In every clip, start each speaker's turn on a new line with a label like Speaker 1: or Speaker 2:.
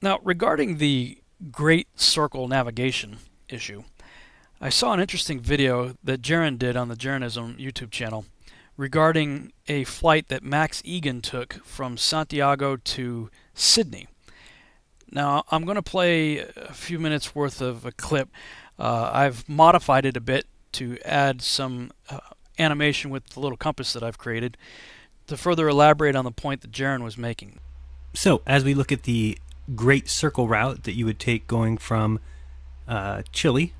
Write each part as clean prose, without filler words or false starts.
Speaker 1: Now, regarding the Great Circle navigation issue, I saw an interesting video that Jaron did on the Jaronism YouTube channel regarding a flight that Max Egan took from Santiago to Sydney. Now, I'm going to play a few minutes worth of a clip. I've modified it a bit to add some animation with the little compass that I've created to further elaborate on the point that Jaron was making.
Speaker 2: So, as we look at the Great Circle route that you would take going from Chile,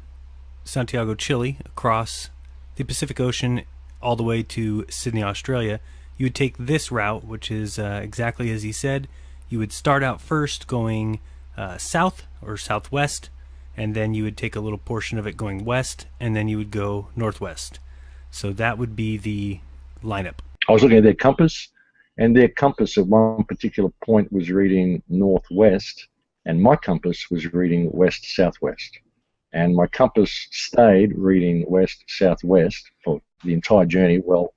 Speaker 2: Santiago, Chile, across the Pacific Ocean all the way to Sydney, Australia, you would take this route, which is exactly as he said. You would start out first going south or southwest, and then you would take a little portion of it going west, and then you would go northwest. So that would be the lineup.
Speaker 3: I was looking at their compass, and their compass at one particular point was reading northwest, and my compass was reading west-southwest. And my compass stayed reading west-southwest for the entire journey, well,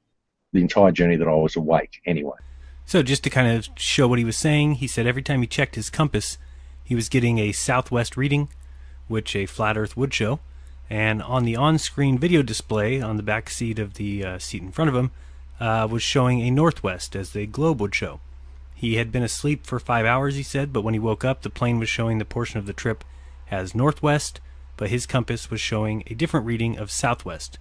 Speaker 3: the entire journey that I was awake anyway.
Speaker 2: So just to kind of show what he was saying, he said every time he checked his compass, he was getting a southwest reading, which a flat earth would show. And on the on-screen video display on the back seat of the seat in front of him was showing a northwest, as the globe would show. He had been asleep for 5 hours, he said, but when he woke up, the plane was showing the portion of the trip as northwest, but his compass was showing a different reading of southwest.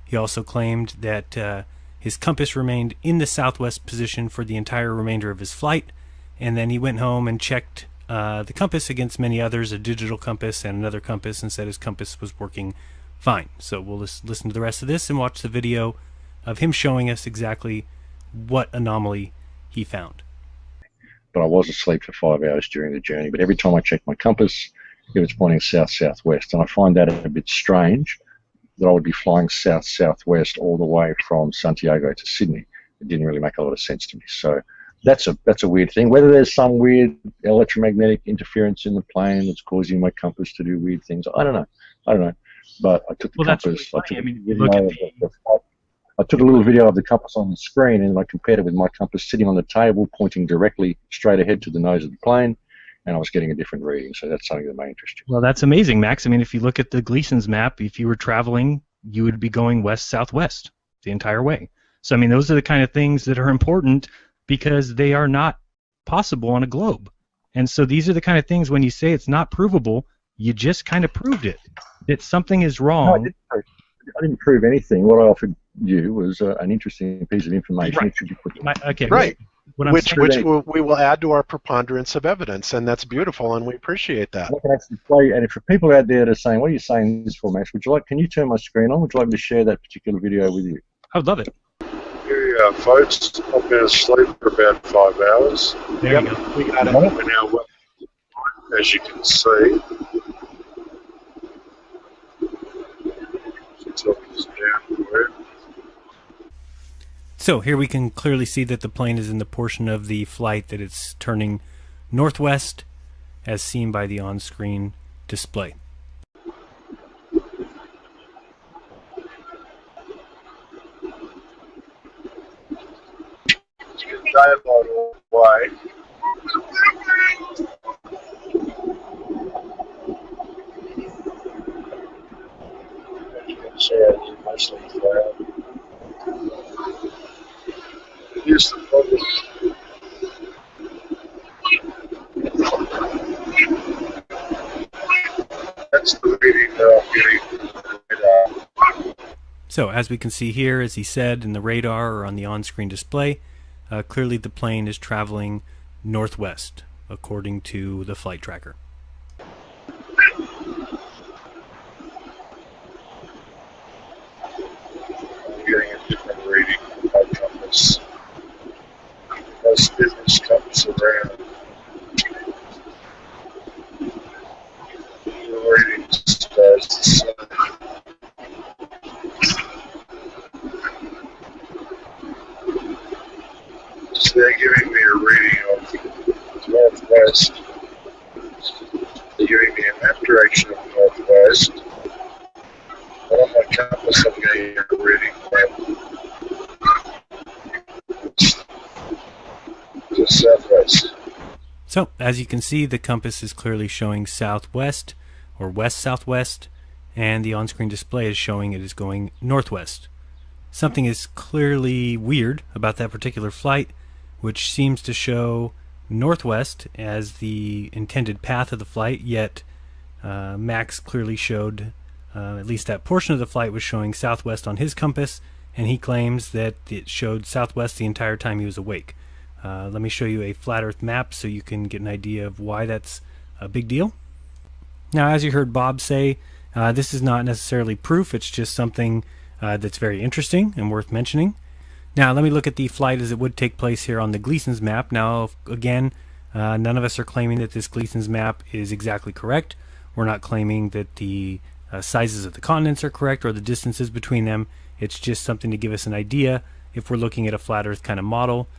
Speaker 2: He also claimed that his compass remained in the southwest position for the entire remainder of his flight, and then he went home and checked the compass against many others, a digital compass and another compass, and said his compass was working fine. So we'll listen to the rest of this and watch the video of him showing us exactly what anomaly he found.
Speaker 3: But I was asleep for 5 hours during the journey, but every time I checked my compass, it was pointing south-southwest, and I find that a bit strange that I would be flying south-southwest all the way from Santiago to Sydney. It didn't really make a lot of sense to me. So that's a weird thing. Whether there's some weird electromagnetic interference in the plane that's causing my compass to do weird things, I don't know. But I took the compass. I took a little video of the compass on the screen, and I compared it with my compass sitting on the table, pointing directly straight ahead to the nose of the plane, and I was getting a different reading. So that's something that may interest you.
Speaker 4: Well, that's amazing, Max. I mean, if you look at the Gleason's map, if you were traveling, you would be going west-southwest the entire way. So, I mean, those are the kind of things that are important because they are not possible on a globe. And so these are the kind of things, when you say it's not provable, you just kind of proved it, that something is wrong.
Speaker 3: No, I didn't prove anything. What I offered you was an interesting piece of information.
Speaker 4: Right.
Speaker 3: It should be put
Speaker 4: Okay.
Speaker 5: Right.
Speaker 4: Which
Speaker 5: we will add to our preponderance of evidence, and that's beautiful, and we appreciate that.
Speaker 3: I can actually play, and for people out there that are saying, "What are you saying this for, Max?" Can you turn my screen on? Would you like me to share that particular video with you?
Speaker 4: I would love it.
Speaker 6: Here, folks, I've been asleep for about 5 hours.
Speaker 4: There you go.
Speaker 5: We got it.
Speaker 6: We're now, as you can see, the top is down there.
Speaker 2: So here we can clearly see that the plane is in the portion of the flight that it's turning northwest, as seen by the on-screen display.
Speaker 6: Daylight all the way. As you can see, it's mostly cloud. Here's the problem. That's the reading that I'm getting.
Speaker 2: So as we can see here, as he said, in the radar or on the on-screen display, clearly the plane is traveling northwest, according to the flight tracker.
Speaker 6: I'm getting a different reading from my compass. Most business compass around. The reading stays the same. So they're giving me a reading of northwest. They're giving me a map direction of northwest. And on my compass, I'm getting a reading of the southwest.
Speaker 2: So, as you can see, the compass is clearly showing southwest or west-southwest, and the on-screen display is showing it is going northwest. Something is clearly weird about that particular flight, which seems to show northwest as the intended path of the flight, yet Max clearly showed, at least that portion of the flight was showing southwest on his compass, and he claims that it showed southwest the entire time he was awake. Let me show you a flat Earth map so you can get an idea of why that's a big deal. Now, as you heard Bob say, this is not necessarily proof, it's just something that's very interesting and worth mentioning. Now, let me look at the flight as it would take place here on the Gleason's map. Now, again, none of us are claiming that this Gleason's map is exactly correct. We're not claiming that the sizes of the continents are correct or the distances between them. It's just something to give us an idea if we're looking at a flat Earth kind of model.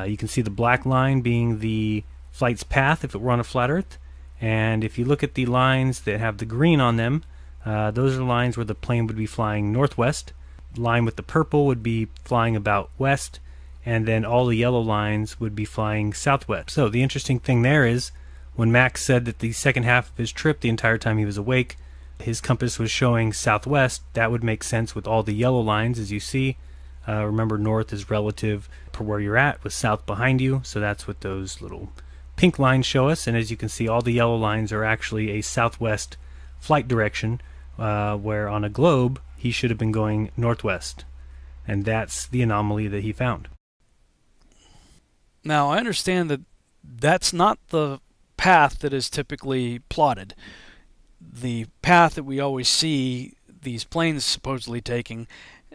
Speaker 2: You can see the black line being the flight's path if it were on a flat Earth. And if you look at the lines that have the green on them, those are lines where the plane would be flying northwest. The line with the purple would be flying about west, and then all the yellow lines would be flying southwest. So the interesting thing there is, when Max said that the second half of his trip, the entire time he was awake, his compass was showing southwest, that would make sense with all the yellow lines, as you see. Remember, north is relative to where you're at, with south behind you, so that's what those little pink lines show us. And as you can see, all the yellow lines are actually a southwest flight direction, where on a globe he should have been going northwest, and that's the anomaly that he found.
Speaker 1: Now, I understand that that's not the path that is typically plotted. The path that we always see these planes supposedly taking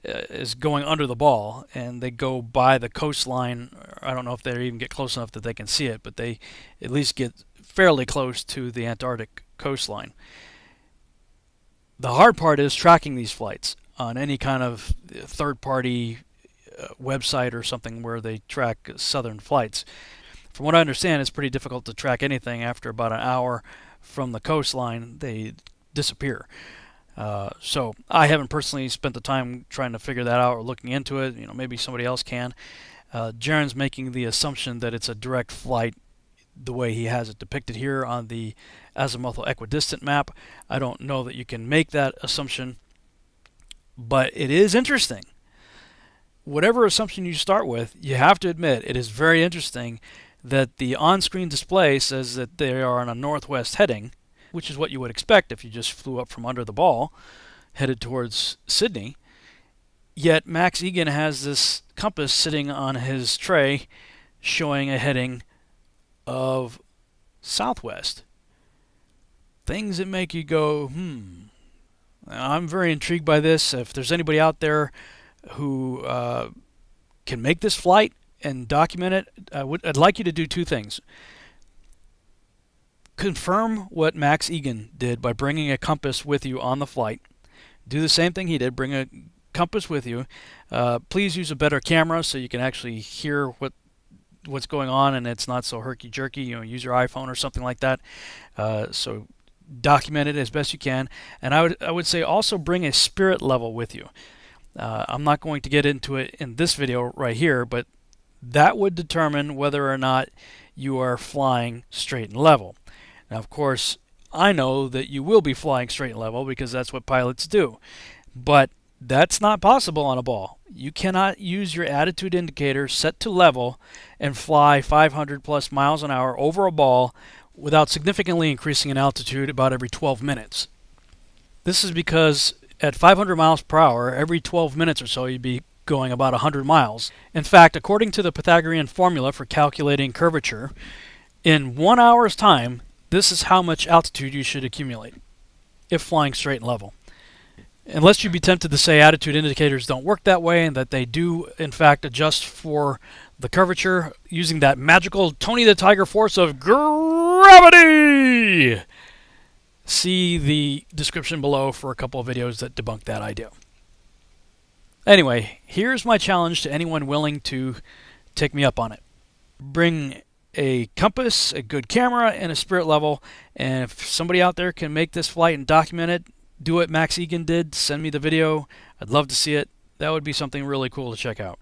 Speaker 1: is going under the ball, and they go by the coastline. I don't know if they even get close enough that they can see it, but they at least get fairly close to the Antarctic coastline. The hard part is tracking these flights on any kind of third-party website or something where they track southern flights. From what I understand, it's pretty difficult to track anything. After about an hour from the coastline, they disappear. So I haven't personally spent the time trying to figure that out or looking into it. Maybe somebody else can. Jaron's making the assumption that it's a direct flight the way he has it depicted here on the azimuthal equidistant map. I don't know that you can make that assumption, but it is interesting. Whatever assumption you start with, you have to admit it is very interesting that the on-screen display says that they are on a northwest heading, which is what you would expect if you just flew up from under the ball, headed towards Sydney. Yet Max Igan has this compass sitting on his tray showing a heading of southwest. Things that make you go, I'm very intrigued by this. If there's anybody out there who can make this flight and document it, I'd like you to do two things. Confirm what Max Igan did by bringing a compass with you on the flight. Do the same thing he did, bring a compass with you. Please use a better camera so you can actually hear what's going on and it's not so herky-jerky. Use your iPhone or something like that. So document it as best you can. And I would say also bring a spirit level with you. I'm not going to get into it in this video right here, but that would determine whether or not you are flying straight and level. Now, of course, I know that you will be flying straight and level because that's what pilots do. But that's not possible on a ball. You cannot use your attitude indicator set to level and fly 500 plus miles an hour over a ball without significantly increasing in altitude about every 12 minutes. This is because at 500 miles per hour, every 12 minutes or so, you'd be going about 100 miles. In fact, according to the Pythagorean formula for calculating curvature, in 1 hour's time, this is how much altitude you should accumulate if flying straight and level. Unless you be tempted to say attitude indicators don't work that way and that they do, in fact, adjust for the curvature using that magical Tony the Tiger force of gravity. See the description below for a couple of videos that debunk that idea. Anyway, here's my challenge to anyone willing to take me up on it. Bring a compass, a good camera, and a spirit level, and if somebody out there can make this flight and document it, do what Max Igan did, send me the video. I'd love to see it. That would be something really cool to check out.